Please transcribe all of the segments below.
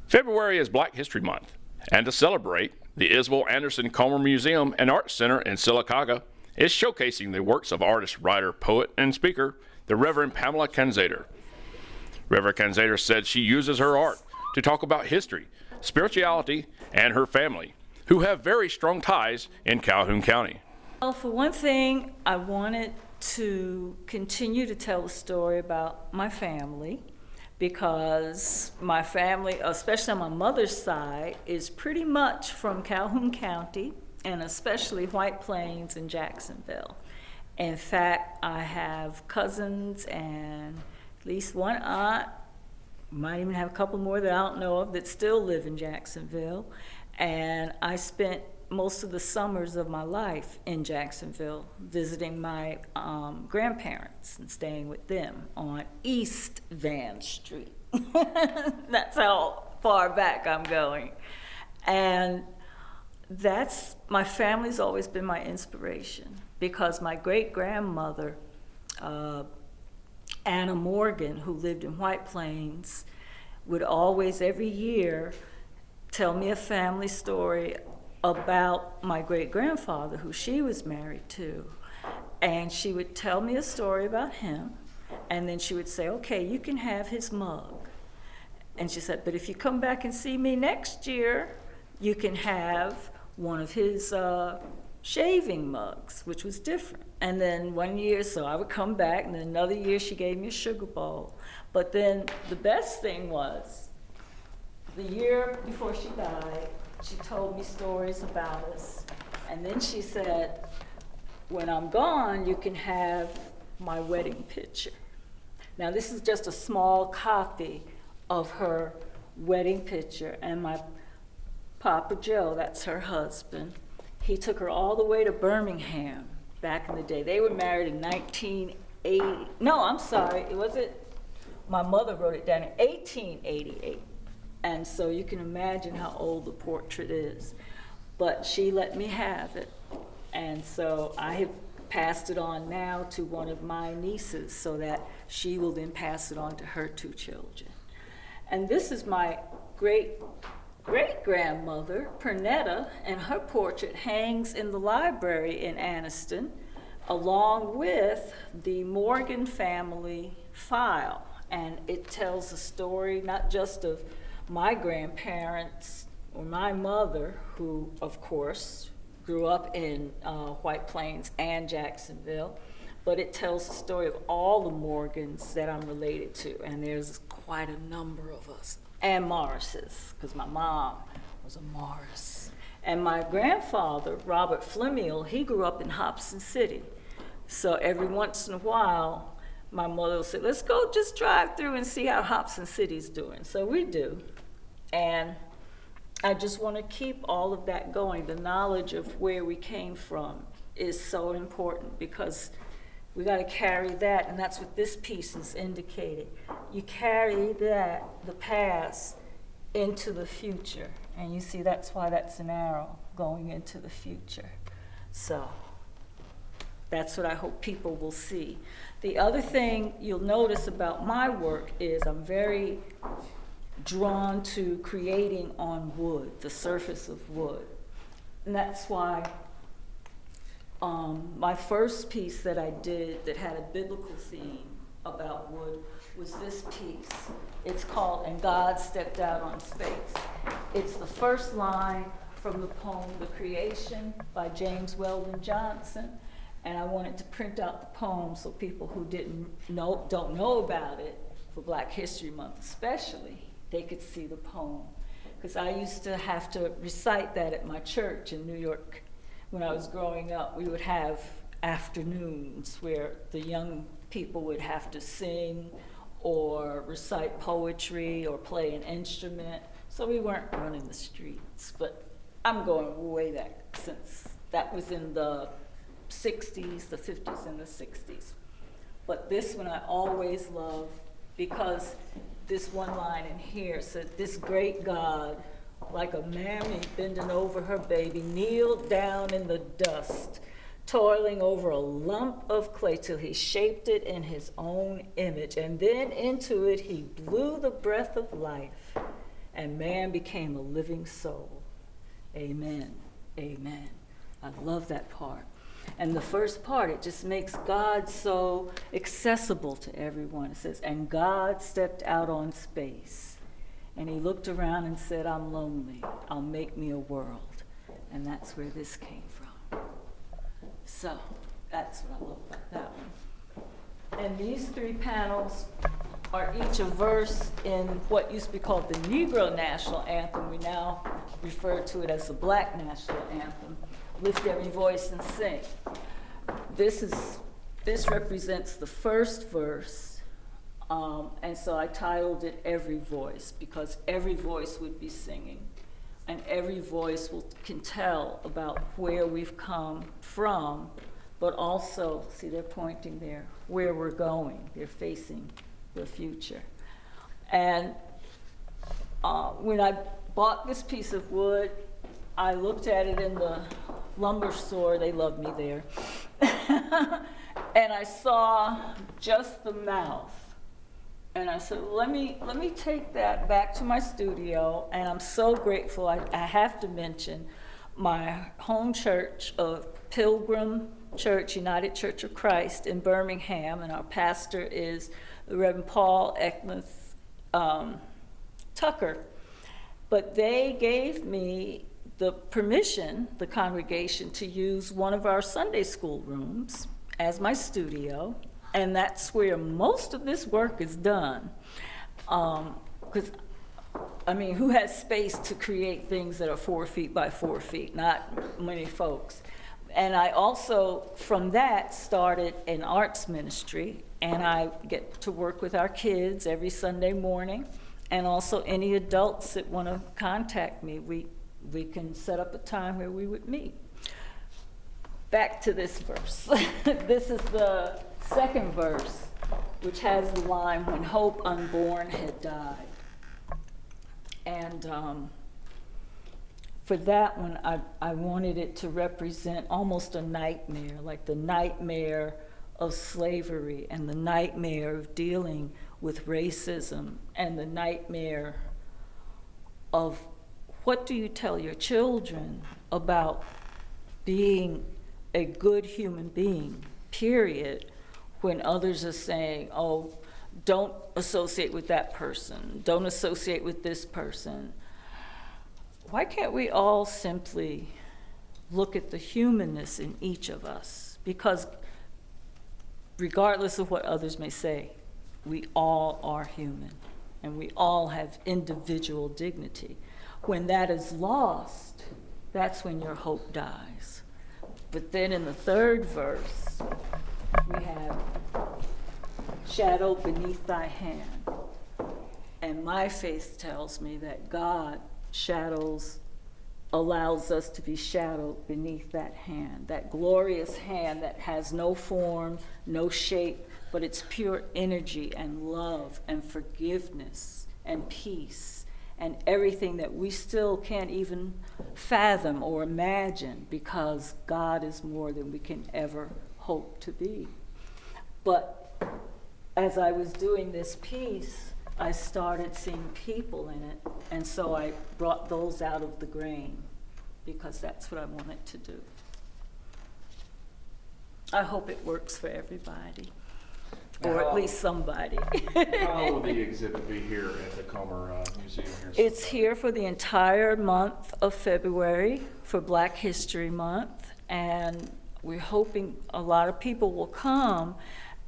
February is Black History Month, and to celebrate, the Isabel Anderson Comer Museum and Art Center in Sylacauga is showcasing the works of artist, writer, poet, and speaker, the Reverend Pamela Canzater. Reverend Canzater said she uses her art to talk about history, spirituality, and her family, who have very strong ties in Calhoun County. Well, for one thing, I wanted to continue to tell the story about my family, because my family, especially on my mother's side, is pretty much from Calhoun County, and especially White Plains and Jacksonville. In fact, I have cousins and at least one aunt, might even have a couple more that I don't know of, that still live in Jacksonville. And I spent most of the summers of my life in Jacksonville visiting my grandparents and staying with them on East Van Street. That's how far back I'm going. And my family's always been my inspiration, because my great-grandmother, Anna Morgan, who lived in White Plains, would always every year tell me a family story about my great-grandfather, who she was married to. And she would tell me a story about him, and then she would say, okay, you can have his mug. And she said, but if you come back and see me next year, you can have one of his shaving mugs, which was different. And then one year, so I would come back, and then another year she gave me a sugar bowl. But then the best thing was, the year before she died, she told me stories about us. And then she said, when I'm gone, you can have my wedding picture. Now, this is just a small copy of her wedding picture. And my Papa Joe, that's her husband, he took her all the way to Birmingham back in the day. They were married in 1980. No, I'm sorry. My mother wrote it down in 1888. And so you can imagine how old the portrait is. But she let me have it. And so I have passed it on now to one of my nieces, so that she will then pass it on to her two children. And this is my great-grandmother, Pernetta, and her portrait hangs in the library in Anniston, along with the Morgan family file. And it tells a story not just of my grandparents or my mother, who, of course, grew up in White Plains and Jacksonville, but it tells the story of all the Morgans that I'm related to, and there's quite a number of us, and Morrises, because my mom was a Morris. And my grandfather, Robert Flemiel, he grew up in Hobson City, so every once in a while, my mother will say, let's go just drive through and see how Hobson City's doing. So we do. And I just want to keep all of that going. The knowledge of where we came from is so important, because we got to carry that, and that's what this piece is indicating. You carry that, the past, into the future. And you see that's why that's an arrow going into the future. So that's what I hope people will see. The other thing you'll notice about my work is I'm very drawn to creating on wood, the surface of wood. And that's why my first piece that I did that had a biblical theme about wood was this piece. It's called And God Stepped Out on Space. It's the first line from the poem The Creation by James Weldon Johnson. And I wanted to print out the poem so people who don't know about it, for Black History Month especially, they could see the poem. Because I used to have to recite that at my church in New York. When I was growing up, we would have afternoons where the young people would have to sing or recite poetry or play an instrument. So we weren't running the streets. But I'm going way back, since that was in the 60s, the 50s, and the 60s. But this one I always love, because this one line in here said, this great God, like a mammy bending over her baby, kneeled down in the dust, toiling over a lump of clay till he shaped it in his own image. And then into it he blew the breath of life, and man became a living soul. Amen. Amen. I love that part. And the first part, it just makes God so accessible to everyone. It says, and God stepped out on space, and he looked around and said, I'm lonely. I'll make me a world. And that's where this came from. So that's what I love about that one. And these 3 panels are each a verse in what used to be called the Negro National Anthem. We now refer to it as the Black National Anthem. Lift every voice and sing. This represents the first verse, and so I titled it Every Voice, because every voice would be singing, and every voice can tell about where we've come from, but also, see, they're pointing there, where we're going. They're facing the future. And when I bought this piece of wood, I looked at it in the lumber store. They love me there. And I saw just the mouth. And I said, let me take that back to my studio. And I'm so grateful. I have to mention my home church of Pilgrim Church, United Church of Christ in Birmingham. And our pastor is the Reverend Paul Ekmuth Tucker. But they gave me the permission, the congregation, to use one of our Sunday school rooms as my studio, and that's where most of this work is done. Because, I mean, who has space to create things that are 4 feet by 4 feet? Not many folks. And I also, from that, started an arts ministry, and I get to work with our kids every Sunday morning, and also any adults that want to contact me. We can set up a time where we would meet. Back to this verse. This is the second verse, which has the line, when hope unborn had died. And for that one, I wanted it to represent almost a nightmare, like the nightmare of slavery and the nightmare of dealing with racism and the nightmare of what do you tell your children about being a good human being, period, when others are saying, oh, don't associate with that person, don't associate with this person. Why can't we all simply look at the humanness in each of us? Because regardless of what others may say, we all are human, and we all have individual dignity. When that is lost, that's when your hope dies. But then in the third verse, we have shadow beneath thy hand. And my faith tells me that God allows us to be shadowed beneath that hand, that glorious hand that has no form, no shape, but it's pure energy and love and forgiveness and peace and everything that we still can't even fathom or imagine, because God is more than we can ever hope to be. But as I was doing this piece, I started seeing people in it, and so I brought those out of the grain, because that's what I wanted to do. I hope it works for everybody, or at least somebody. How long will the exhibit be here at the Comer Museum here? It's here for the entire month of February for Black History Month, and we're hoping a lot of people will come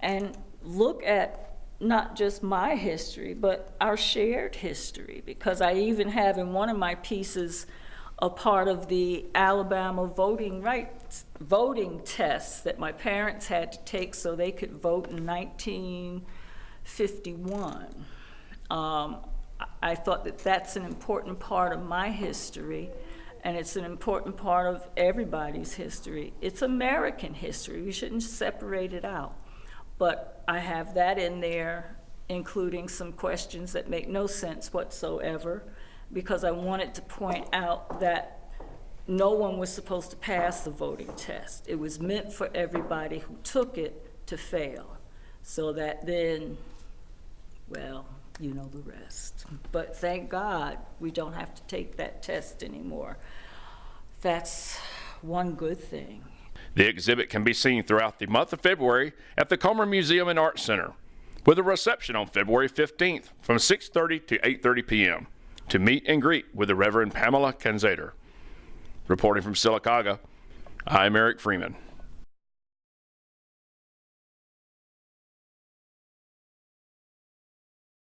and look at not just my history, but our shared history, because I even have in one of my pieces a part of the Alabama voting tests that my parents had to take so they could vote in 1951. I thought that that's an important part of my history, and it's an important part of everybody's history. It's American history. We shouldn't separate it out. But I have that in there, including some questions that make no sense whatsoever, because I wanted to point out that no one was supposed to pass the voting test. It was meant for everybody who took it to fail, so that then, well, you know the rest. But thank God we don't have to take that test anymore. That's one good thing. The exhibit can be seen throughout the month of February at the Comer Museum and Art Center, with a reception on February 15th from 6:30 to 8:30 p.m. to meet and greet with the Reverend Pamela Canzater. Reporting from Sylacauga, I'm Eric Freeman.